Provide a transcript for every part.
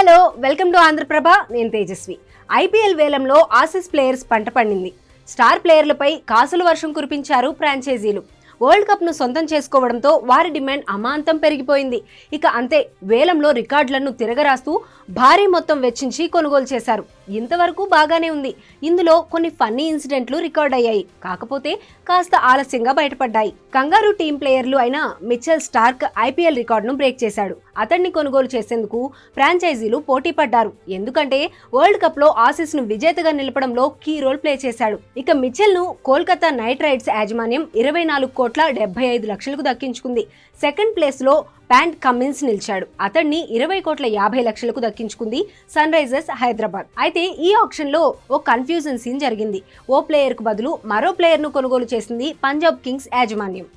Hello, welcome to Andhra Prabha. నేను Tejaswi. IPL వేలంలో Aussies players పంట పండింది. స్టార్ ప్లేయర్లపై కాసుల వర్షం కురిపించారు ఫ్రాంచైజీలు. వరల్డ్ కప్ ను సొంతం చేసుకోవడంతో వారి డిమాండ్ అమాంతం పెరిగిపోయింది. ఇక అంతే, వేలంలో రికార్డులను తిరగరాస్తూ భారీ మొత్తం వెచ్చించి కొనుగోలు చేశారు. ఇంతవరకు బాగానే ఉంది. ఇందులో కొన్ని ఫన్నీ ఇన్సిడెంట్లు రికార్డ్ అయ్యాయి. కాకపోతే కాస్త ఆలస్యంగా బయటపడ్డాయి. కంగారు టీం ప్లేయర్లు అయిన మిచెల్ స్టార్క్ ఐపీఎల్ రికార్డును బ్రేక్ చేశాడు. అతన్ని కొనుగోలు చేసేందుకు ఫ్రాంచైజీలు పోటీ పడ్డారు. ఎందుకంటే వరల్డ్ కప్ లో ఆసీస్ ను విజేతగా నిలపడంలో కీ రోల్ ప్లే చేశాడు. ఇక మిచెల్ ను కోల్కతా నైట్ రైడర్స్ యాజమాన్యం 24,75,00,000కు దక్కించుకుంది. సెకండ్ ప్లేస్ లో ప్యాంట్ కమిన్స్ నిలిచాడు. అతన్ని 20,50,00,000కు దక్కించుకుంది సన్ రైజర్స్ హైదరాబాద్. అయితే ఈ ఆక్షన్ లో ఓ కన్ఫ్యూజన్ సీన్ జరిగింది. ఓ ప్లేయర్ కు బదులు మరో ప్లేయర్ ను కొనుగోలు చేసింది పంజాబ్ కింగ్స్ యాజమాన్యం.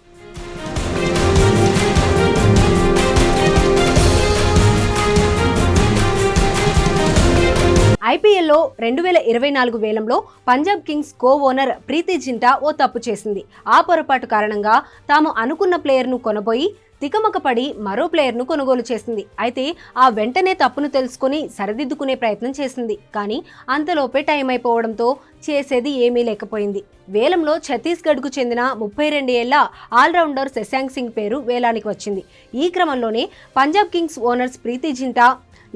ఐపీఎల్లో 2024 వేలంలో పంజాబ్ కింగ్స్ కో ఓనర్ ప్రీతి జింటా ఓ తప్పు చేసింది. ఆ పొరపాటు కారణంగా తాము అనుకున్న ప్లేయర్ను కొనబోయి తికమకపడి మరో ప్లేయర్ను కొనుగోలు చేసింది. అయితే ఆ వెంటనే తప్పును తెలుసుకుని సరిదిద్దుకునే ప్రయత్నం చేసింది. కానీ అంతలోపే టైం అయిపోవడంతో చేసేది ఏమీ లేకపోయింది. వేలంలో ఛత్తీస్గఢ్కు చెందిన 32 ఏళ్ల ఆల్రౌండర్ శశాంక్ సింగ్ పేరు వేలానికి వచ్చింది. ఈ క్రమంలోనే పంజాబ్ కింగ్స్ ఓనర్స్ ప్రీతి జింటా,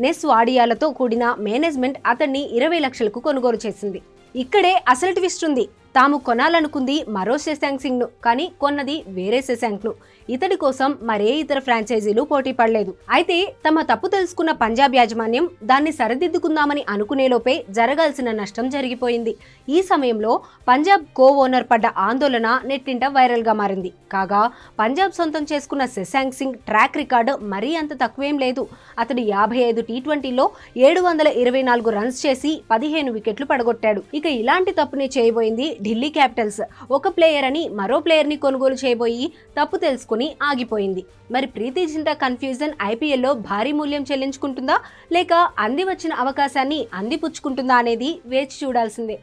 నెస్ వాడియాలతో కూడిన మేనేజ్మెంట్ అతన్ని 20 లక్షలకు కొనుగోలు చేసింది. ఇక్కడే అసలు ట్విస్ట్ ఉంది. తాము కొనాలనుకుంది మరో శశాంక్ సింగ్ ను, కానీ కొన్నది వేరే శశాంక్ ను. ఇతడి కోసం మరే ఇతర ఫ్రాంచైజీలు పోటీ పడలేదు. అయితే తమ తప్పు తెలుసుకున్న పంజాబ్ యాజమాన్యం దాన్ని సరిదిద్దుకుందామని అనుకునేలోపే జరగాల్సిన నష్టం జరిగిపోయింది. ఈ సమయంలో పంజాబ్ కో ఓనర్ పడ్డ ఆందోళన నెట్టింట వైరల్ గా మారింది. కాగా పంజాబ్ సొంతం చేసుకున్న శశాంక్ సింగ్ ట్రాక్ రికార్డు మరీ అంత తక్కువేం లేదు. అతడు 55 టీ20లో 724 రన్స్ చేసి 15 వికెట్లు పడగొట్టాడు. ఇక ఇలాంటి తప్పునే చేయబోయింది ఢిల్లీ క్యాపిటల్స్. ఒక ప్లేయర్ అని మరో ప్లేయర్ ని కొనుగోలు చేయబోయి తప్పు తెలుసుకుని ఆగిపోయింది. మరి ప్రీతి జింటా కన్ఫ్యూజన్ ఐపీఎల్లో భారీ మూల్యం చెల్లించుకుంటుందా, లేక అంది వచ్చిన అవకాశాన్ని అందిపుచ్చుకుంటుందా అనేది వేచి చూడాల్సిందే.